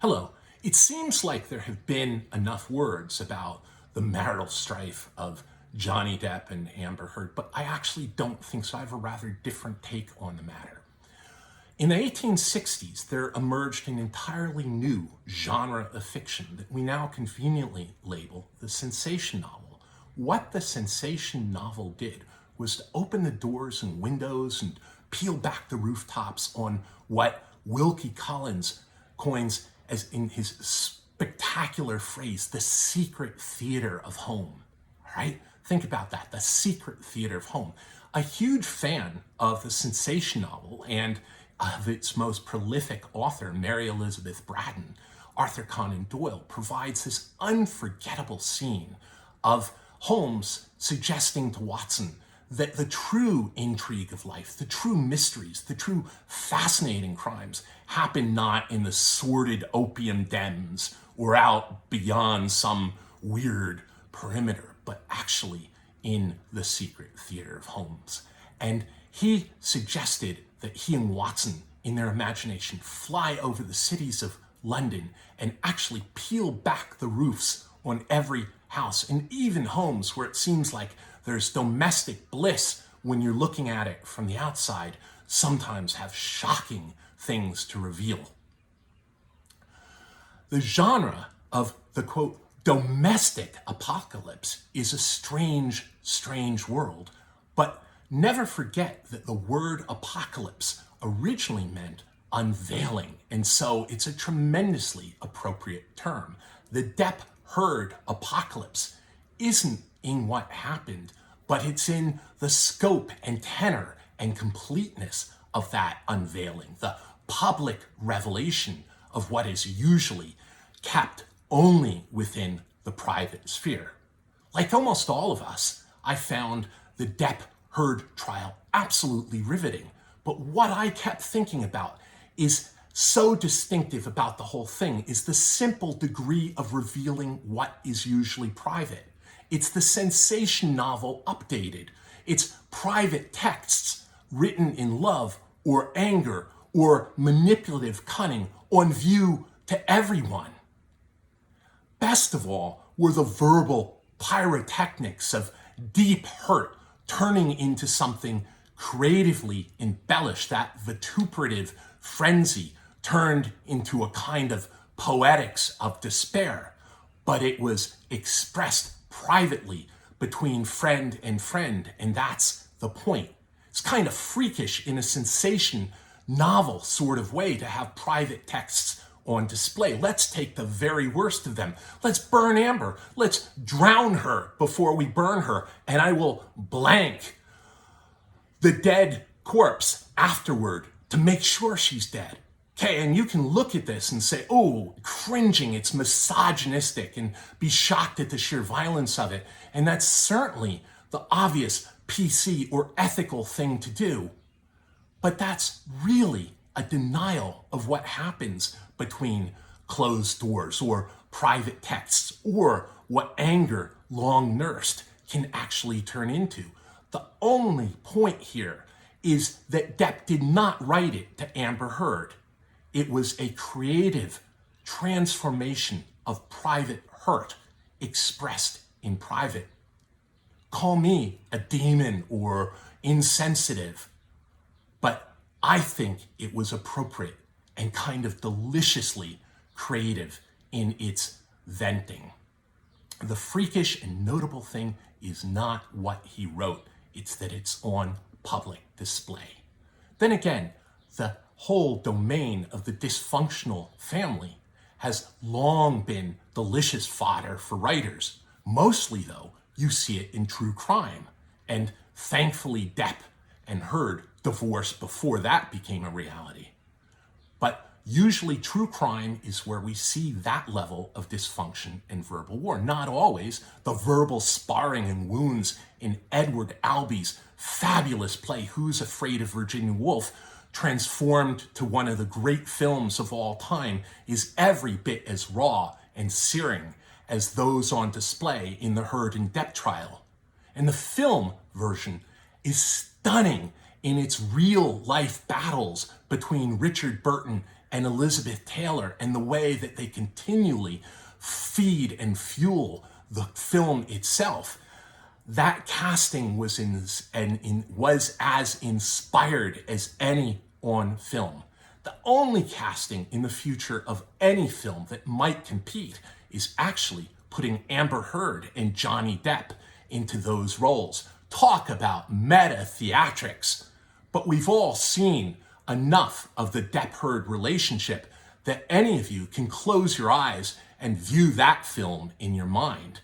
Hello. It seems like there have been enough words about the marital strife of Johnny Depp and Amber Heard, but I actually don't think so. I have a rather different take on the matter. In the 1860s, there emerged an entirely new genre of fiction that we now conveniently label the sensation novel. What the sensation novel did was to open the doors and windows and peel back the rooftops on what Wilkie Collins coins as in his spectacular phrase, the secret theater of home. All right? Think about that, the secret theater of home. A huge fan of the sensation novel and of its most prolific author, Mary Elizabeth Braddon, Arthur Conan Doyle, provides this unforgettable scene of Holmes suggesting to Watson that the true intrigue of life, the true mysteries, the true fascinating crimes happen not in the sordid opium dens or out beyond some weird perimeter, but actually in the secret theater of homes. And he suggested that he and Watson, in their imagination, fly over the cities of London and actually peel back the roofs on every house, and even homes where it seems like there's domestic bliss when you're looking at it from the outside, sometimes have shocking things to reveal. The genre of the, quote, domestic apocalypse is a strange, strange world, but never forget that the word apocalypse originally meant unveiling, and so it's a tremendously appropriate term. The Depp-Heard apocalypse isn't in what happened, but it's in the scope and tenor and completeness of that unveiling, the public revelation of what is usually kept only within the private sphere. Like almost all of us, I found the Depp-Heard trial absolutely riveting, but what I kept thinking about is so distinctive about the whole thing is the simple degree of revealing what is usually private. It's the sensation novel updated. It's private texts written in love or anger or manipulative cunning on view to everyone. Best of all were the verbal pyrotechnics of deep hurt turning into something creatively embellished, that vituperative frenzy turned into a kind of poetics of despair, but it was expressed privately between friend, and that's the point. It's kind of freakish in a sensation novel sort of way to have private texts on display. Let's take the very worst of them. Let's burn Amber. Let's drown her before we burn her, and I will blank the dead corpse afterward to make sure she's dead. Okay, and you can look at this and say, oh, cringing, it's misogynistic, and be shocked at the sheer violence of it. And that's certainly the obvious PC or ethical thing to do. But that's really a denial of what happens between closed doors or private texts, or what anger long nursed can actually turn into. The only point here is that Depp did not write it to Amber Heard. It was a creative transformation of private hurt expressed in private. Call me a demon or insensitive, but I think it was appropriate and kind of deliciously creative in its venting. The freakish and notable thing is not what he wrote, it's that it's on public display. Then again, the whole domain of the dysfunctional family has long been delicious fodder for writers. Mostly, though, you see it in true crime. And thankfully, Depp and Heard divorced before that became a reality. But usually true crime is where we see that level of dysfunction and verbal war. Not always. The verbal sparring and wounds in Edward Albee's fabulous play, Who's Afraid of Virginia Woolf, transformed to one of the great films of all time, is every bit as raw and searing as those on display in the Heard and Depp trial. And the film version is stunning in its real life battles between Richard Burton and Elizabeth Taylor, and the way that they continually feed and fuel the film itself, that casting was was as inspired as any on film. The only casting in the future of any film that might compete is actually putting Amber Heard and Johnny Depp into those roles. Talk about meta theatrics. But we've all seen enough of the Depp-Heard relationship that any of you can close your eyes and view that film in your mind.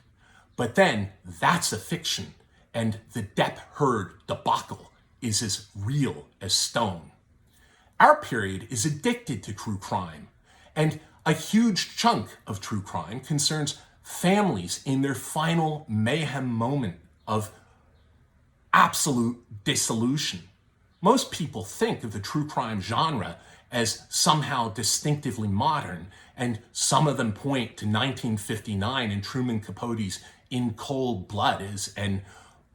But then that's a fiction, and the Depp-Heard debacle is as real as stone. Our period is addicted to true crime, and a huge chunk of true crime concerns families in their final mayhem moment of absolute dissolution. Most people think of the true crime genre as somehow distinctively modern, and some of them point to 1959 and Truman Capote's In Cold Blood as an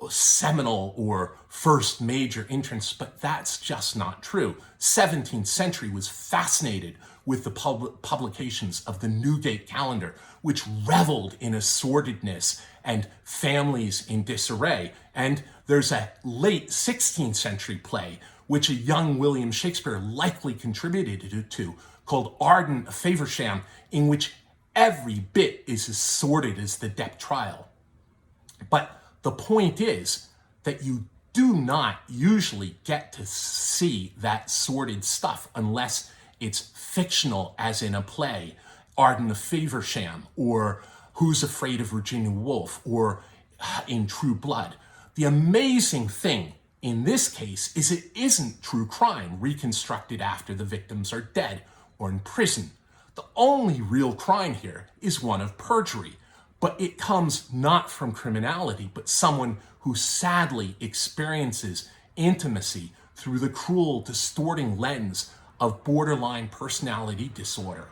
seminal or first major entrance, but that's just not true. 17th Century was fascinated with the publications of the Newgate Calendar, which reveled in sordidness and families in disarray. And there's a late 16th century play, which a young William Shakespeare likely contributed to, called Arden of Faversham, in which every bit is as sordid as the Depp trial. But the point is that you do not usually get to see that sordid stuff unless it's fictional, as in a play, Arden of Faversham, or Who's Afraid of Virginia Woolf, or in True Blood. The amazing thing in this case is it isn't true crime reconstructed after the victims are dead or in prison. The only real crime here is one of perjury, but it comes not from criminality, but someone who sadly experiences intimacy through the cruel, distorting lens of borderline personality disorder.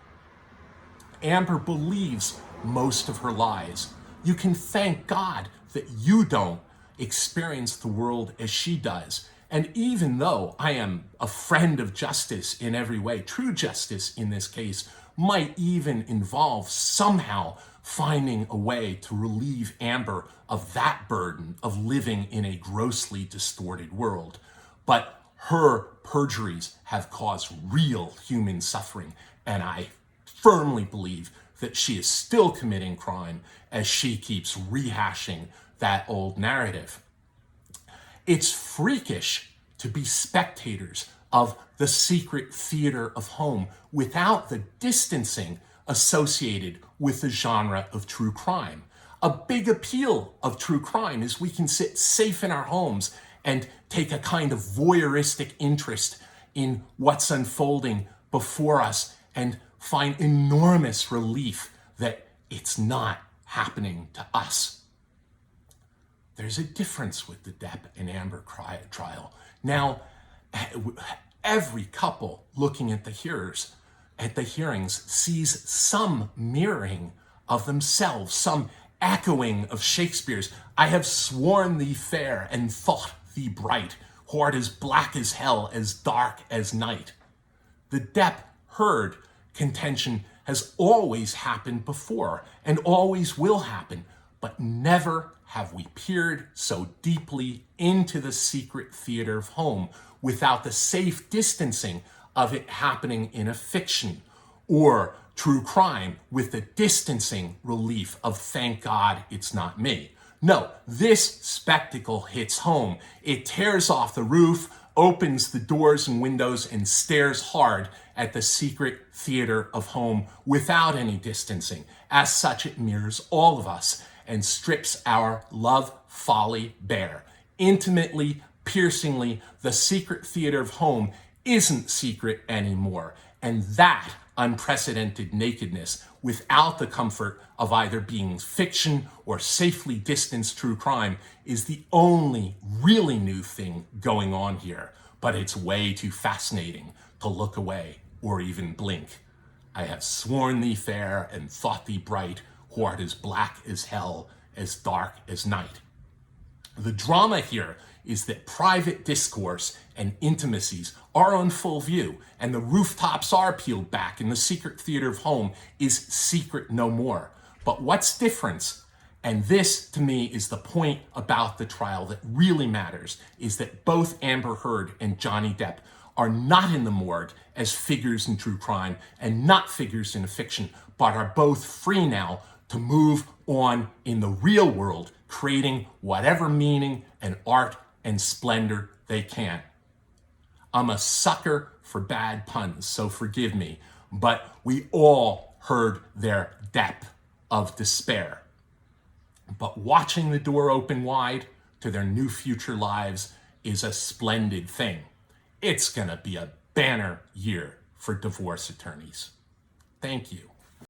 Amber believes most of her lies. You can thank God that you don't experience the world as she does. And even though I am a friend of justice in every way, true justice in this case might even involve somehow finding a way to relieve Amber of that burden of living in a grossly distorted world. But her perjuries have caused real human suffering, and I firmly believe that she is still committing crime as she keeps rehashing that old narrative. It's freakish to be spectators of the secret theater of home without the distancing associated with the genre of true crime. A big appeal of true crime is we can sit safe in our homes and take a kind of voyeuristic interest in what's unfolding before us and find enormous relief that it's not happening to us. There's a difference with the Depp and Amber trial. Now, every couple looking at the hearings sees some mirroring of themselves, some echoing of Shakespeare's "I have sworn thee fair and thought thee bright, who'art as black as hell, as dark as night." The Depp-Heard contention has always happened before and always will happen, but never have we peered so deeply into the secret theater of home without the safe distancing of it happening in a fiction, or true crime with the distancing relief of "thank God it's not me." No, this spectacle hits home. It tears off the roof, opens the doors and windows, and stares hard at the secret theater of home without any distancing. As such, it mirrors all of us and strips our love folly bare. Intimately, piercingly, the secret theater of home isn't secret anymore. And that unprecedented nakedness, without the comfort of either being fiction or safely distanced true crime, is the only really new thing going on here. But it's way too fascinating to look away or even blink. I have sworn thee fair and thought thee bright, who art as black as hell, as dark as night. The drama here is that private discourse and intimacies are on full view, and the rooftops are peeled back, and the secret theater of home is secret no more. But what's different, and this to me is the point about the trial that really matters, is that both Amber Heard and Johnny Depp are not in the morgue as figures in true crime and not figures in a fiction, but are both free now to move on in the real world, creating whatever meaning and art and splendor they can. I'm a sucker for bad puns, so forgive me, but we all heard their depth of despair. But watching the door open wide to their new future lives is a splendid thing. It's gonna be a banner year for divorce attorneys. Thank you.